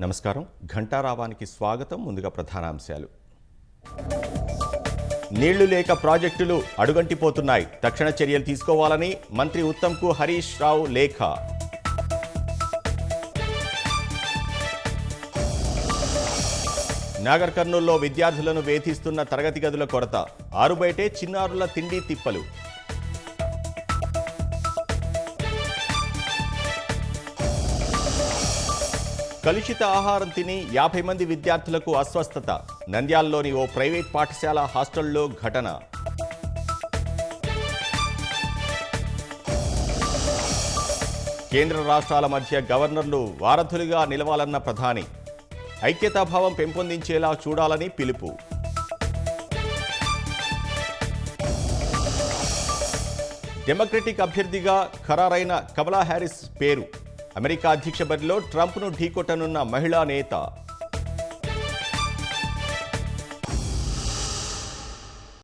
నమస్కారం. ఘంటారావానికి స్వాగతం. ముందుగా ప్రధానాంశాలు. నీళ్లు లేక ప్రాజెక్టులు అడుగంటిపోతున్నాయి. తక్షణ చర్యలు తీసుకోవాలని మంత్రి ఉత్తమ్కు హరీష్ రావు లేఖ. నాగర్ కర్నూల్లో విద్యార్థులను వేధిస్తున్న తరగతి గదుల కొరత. ఆరుబయటే చిన్నారుల తిండి తిప్పలు. కలుషిత ఆహారం తిని 50 మంది విద్యార్థులకు అస్వస్థత. నంద్యాలలోని ఓ ప్రైవేట్ పాఠశాల హాస్టల్లో ఘటన. కేంద్ర రాష్ట్రాల మధ్య గవర్నర్లు వారధులుగా నిలవాలన్న ప్రధాని. ఐక్యతాభావం పెంపొందించేలా చూడాలని పిలుపు. డెమోక్రటిక్ అభ్యర్థిగా ఖరారైన కమలా హ్యారిస్ పేరు. అమెరికా అధ్యక్ష బరిలో ట్రంప్ను ఢీకొట్టనున్న మహిళా నేత.